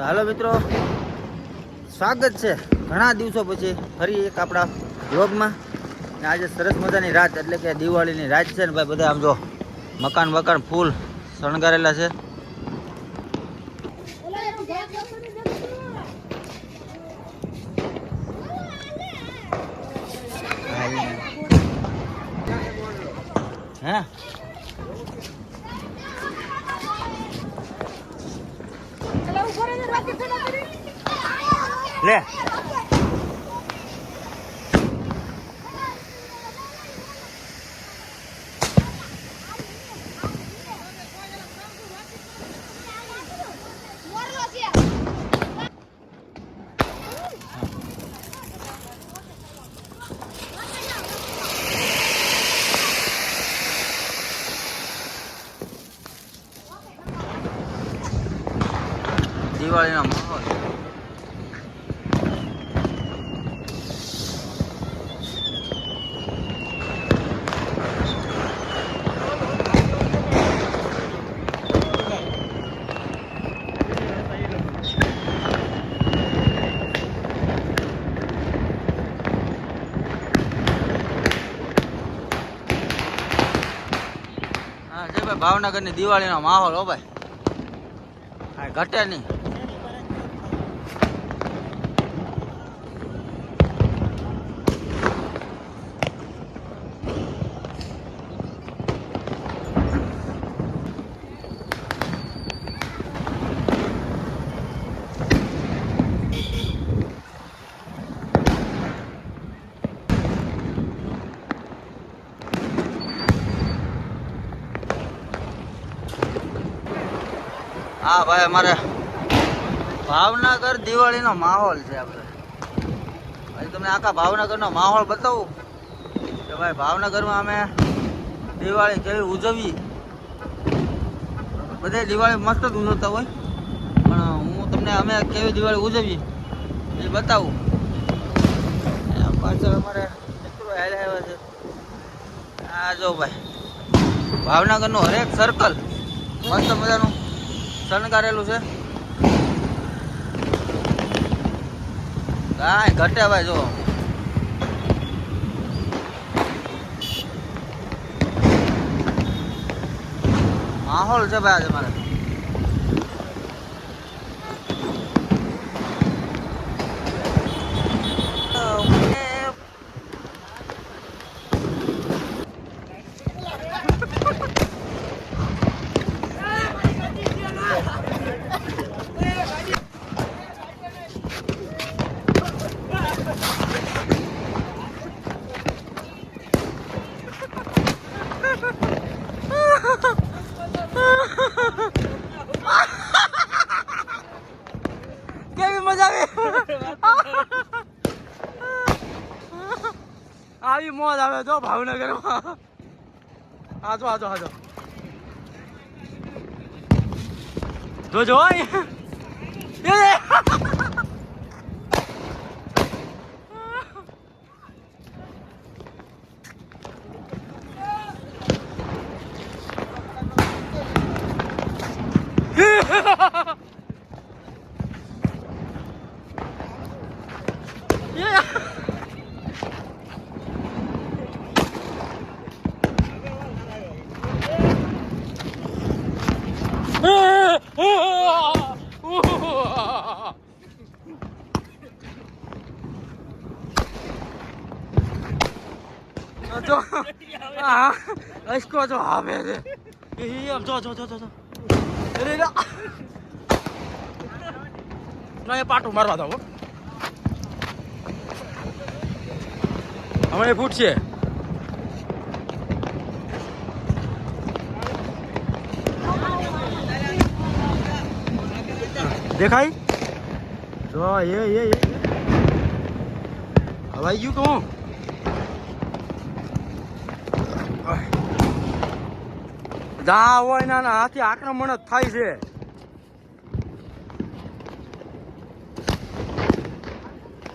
તો હાલો મિત્રો, સ્વાગત છે ઘણા દિવસો પછી ફરી એક આપણા બ્લોગમાં. ને આજે સરસ મજાની રાત એટલે કે દિવાળીની રાત છે ને ભાઈ. બધા આમ જો મકાન ફૂલ શણગારેલા છે. હે લે દિવાળીનો માહોલ. હા છે ભાઈ, ભાવનગરની દિવાળીનો માહોલ હો ભાઈ, હા ઘટે નહીં. હા ભાઈ, અમારે ભાવનગર દિવાળીનો માહોલ છે. આપણે ભાઈ તમને આખા ભાવનગરનો માહોલ બતાવું કે ભાઈ ભાવનગરમાં અમે દિવાળી કેવી ઉજવી. બધે દિવાળી મસ્ત જ ઉજવતા હોય, પણ હું તમને અમે કેવી દિવાળી ઉજવી એ બતાવું. પાછળ અમારે મિત્રો હાલ આવ્યા છે. આ જો ભાઈ, ભાવનગરનું હરેક સર્કલ મસ્ત મજાનું શણગારેલું છે. કાંઈ ઘટે ભાઈ, જો માહોલ છે ભાઈ આજે મારે. કેવી મજા આવી મોજ આવે તો ભાવનગરમાં. આજો આજો આજો જોજો જો અસકો જો આવે રે એમ જો જો જો જો અરે ના એ પાટું મારવા દો હમણાં ફૂટશે. દેખાય જો એ હવાઈ ગયું કહું. જા હોય ના હાથી આક્રમણ જ થાય છે.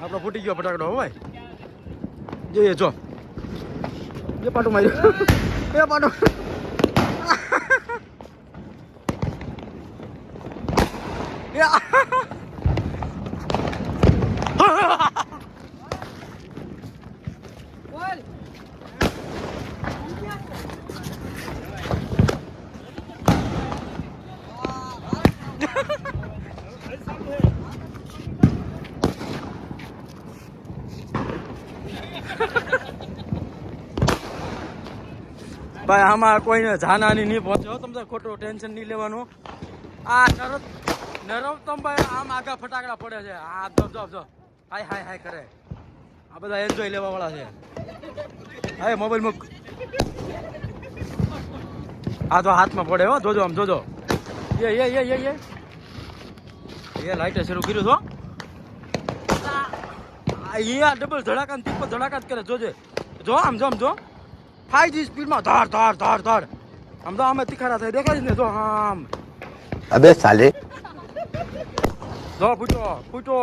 આપણો ફૂટી ગયો ફટાકડો હોય જોઈએ. જો એ પાટું માર્યું એ પાટું Yeah. ભાઈ આમાં કોઈને જાનાની નહીં પહોંચ્યો, તમને ખોટું ટેન્શન નહીં લેવાનું. આ નરોત્તમ ભાઈ આમ આગા ફટાકડા પડે છે. આ જો હાય હાય હાય કરે. આ બધા એન્જોય લેવા વાળા છે. હા મોબાઈલ મૂક. આ તો હાથમાં પડે હો, જોજો આમ જોજો. એ લાઈટે શરૂ કર્યું છો. અહીંયા ડબલ ધડાકા ત્રિપલ ધડાકા જ કરે. જોજે જો આમ જો 5G સ્પીડમાં ધાડ આમ તો અમે તીખારા થાય દેખાય ને. જો આમ અબે સાલે જો ફૂટો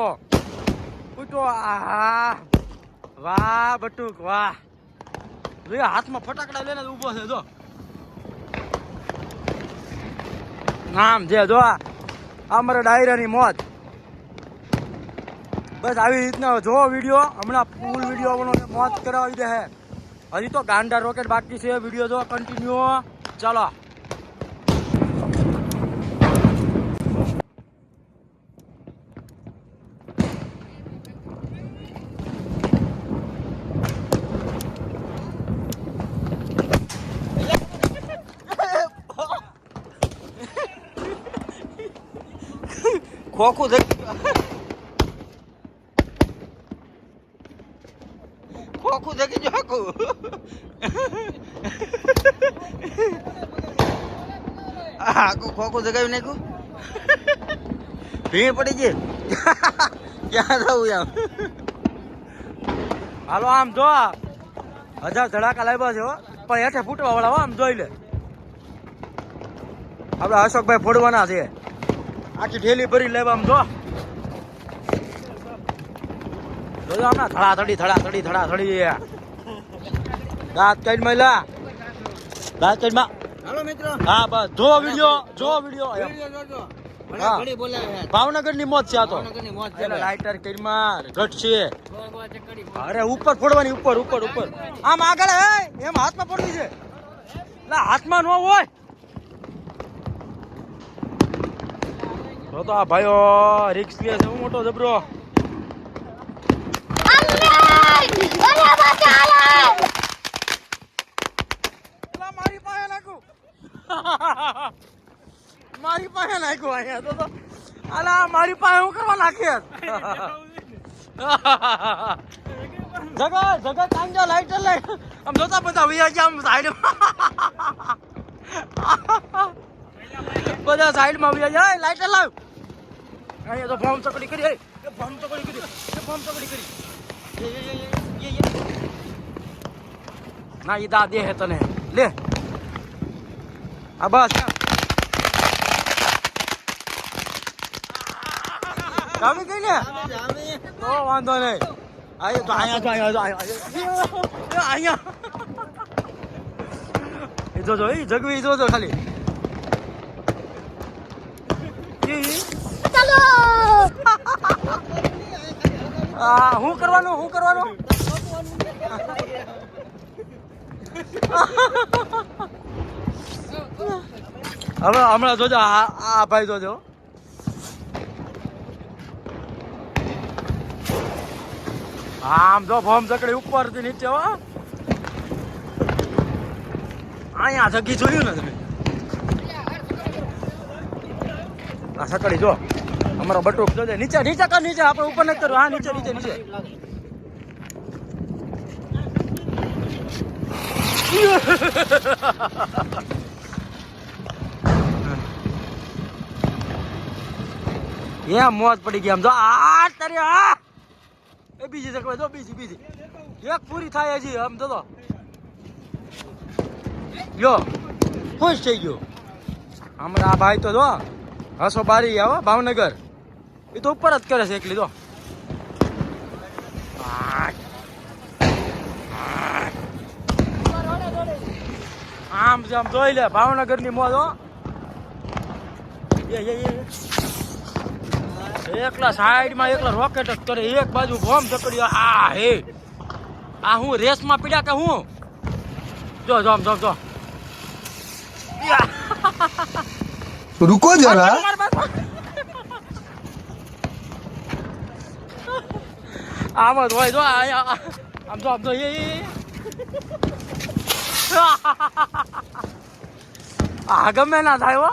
આહા વાહ બટુક વાહ. જો હાથમાં ફટાકડા લઈને ઊભો છે. જો આમ જે જો અમારા ડાયરાની મોજ. બસ આવી રીતના જો વિડીયો હમણાં ફૂલ વિડીયો મોજ કરાવી દે હે. હજી તો ગાંડા રોકેટ બાકી છે. વિડીયો જો કન્ટિન્યુ. ચાલો ખોખું થઈ ગયું આખું. આખું ખોખું જગાવી નાખ્યું. ભીડ પડી ગઈ. ક્યાં જવું આમ? હાલો આમ જો 1000 ધડાકા લાવ્યા છે હો, પણ હેઠે ફૂટવા વાળા હો. આમ જોઈ લે આપડે અશોકભાઈ ફોડવાના છે. આખી ઢેલી ભરી લેવા. આમ જો હમણાં ધડાધડી દાંત કાઢ મહિલા દાંત કાઢમાં. હાલો મિત્રો, હા બસ જો વિડીયો ભાવનગર ની મોજ છે. આ તો લાઇટર કઈમાં ઘટશે. અરે ઉપર ફોડવાની ઉપર આમ આગળ એમ હાથમાં પડવી છે. હાથમાં ન હોય તો આ ભાઈઓ રિક્સ લે છે. મોટો જબરો મારી પાસે નાખ્યું અહીંયા તો અલા મારી પાસે હું કરવા નાખી જગા કાંજા લાઈટર લઈ આમ જોતા બધા વિયા ગયા. આમ સાઈડ બધા સાઈડમાં વિયા જાય. લાઈટર લાવ અહીંયા તો ફોર્મ ચકડી કરી. ના ઈ દા દે હે તને લે. આ બસ જામી ગઈ ને તો વાંધો નહીં. અહીંયા જોજો એ જગવી જોજો ખાલી. હું કરવાનું હવે હમણાં જોજો. આ ભાઈ જોજો આમ જો ફોર્મ ચકડી ઉપર થી નીચે હો. અહીંયા જગી જોયું ને તમે. આ સકડી જો અમારો બટુક જોજે. નીચે આપણે ઉપર નથી કર્યું. હા નીચે એમ મોજ પડી ગઈ. આમ જો આ તારી આ એ બીજી જગ્યાએ જો બીજી એક પૂરી થાય હજી. આમ જો યો ખુશ થઈ ગયો. હમણાં આ ભાઈ તો જો હસો બારી આવો ભાવનગર. એ તો ઉપર જ કરે છે એકલી. જો આમ જોઈ લે ભાવનગર ની મોજ હો. એકલા સાઈડ માં એકલા રોકેટ જ કરે. એક બાજુ બોમ્બ ચકડ્યો. આ હું રેસમાં પીડ્યા કે હું જો रुको जरा આમ જ હોય જો આમ તો એ આ ગમે ના થાય હો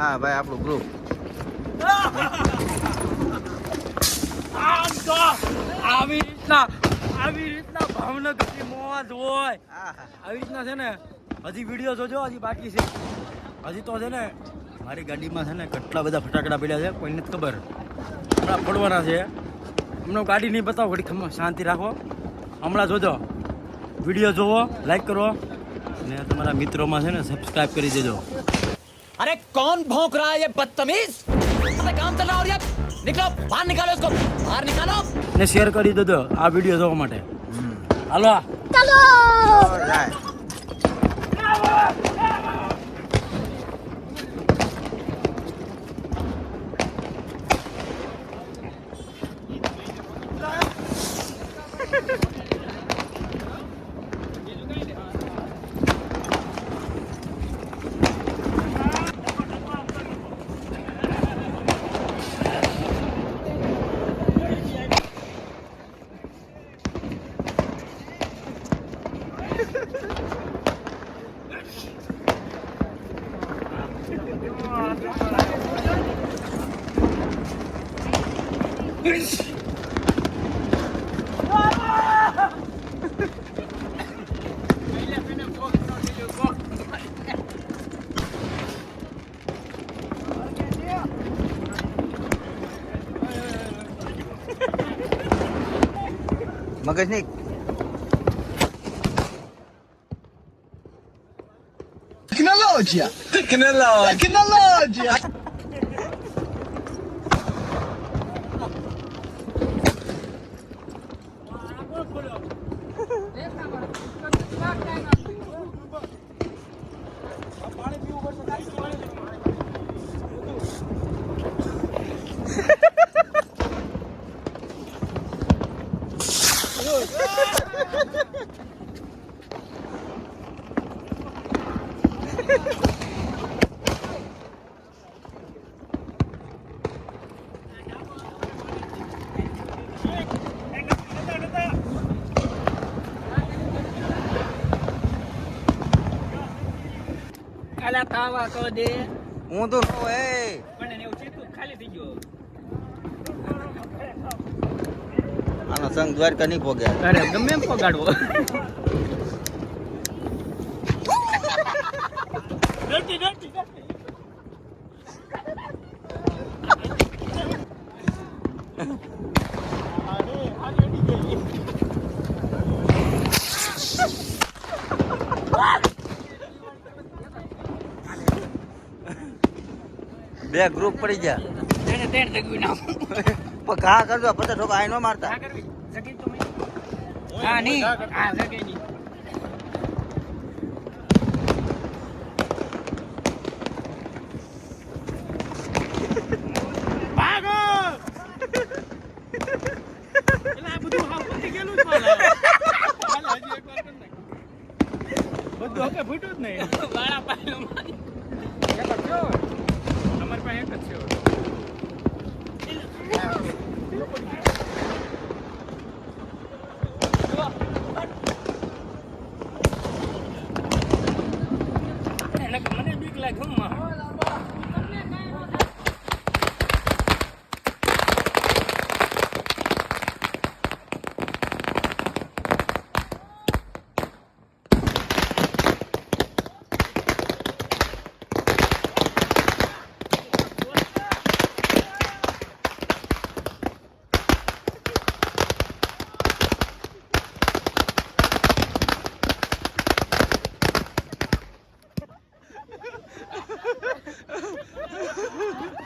હા ભાઈ આપણું ગ્રુપ આવી રીતના ભાવનગરની મોજ હોય આવી રીતના છે ને હજી વિડીયો જોજો હજી બાકી છે હજી તો છે ને મારી ગાડીમાં છે ને કેટલા બધા ફટાકડા પડ્યા છે કોઈને નથી ખબર હમણાં ફોડવાના છે હમણાં ગાડી નહીં બતાવો ઘડી શાંતિ રાખો હમણાં જોજો વિડીયો જોવો લાઈક કરો અને તમારા મિત્રોમાં છે ને સબસ્ક્રાઇબ કરી દેજો अरे कौन भौंक रहा है ये बदतमीज काम चल रहा और ये निकलो बाहर निकालो इसको बाहर निकालो ને શેર કરી દેજો આ વિડીયો જોવા માટે હાલો Alright. મગજ નહીં Tecnologia! કાલા તાવા તો દે હું તો એ પણ એવું ચીતું ખાલી થઈ ગયો આનો સંગ દ્વારકા નહીં પોગ્યા અરે ગમે એમ પગાડવો બે ગ્રુપ પડી ગયા તેને તેણ જગ્યું નામ પણ ઘા કરજો પછી ઠોકા આઈ ન મારતા કરવી જગી તો મેં હા નહીં હા જગે નહીં ભાગો એલા બધું હાવ પતી ગયેલું જ માલા હાલ હજી એક વાર કર નાખ બધું ઓકે ફૂટ્યું જ નહીં વાળા પાયો મારી એક જ છે અમાર પાસે એક જ છે મને બીક લાગે હમ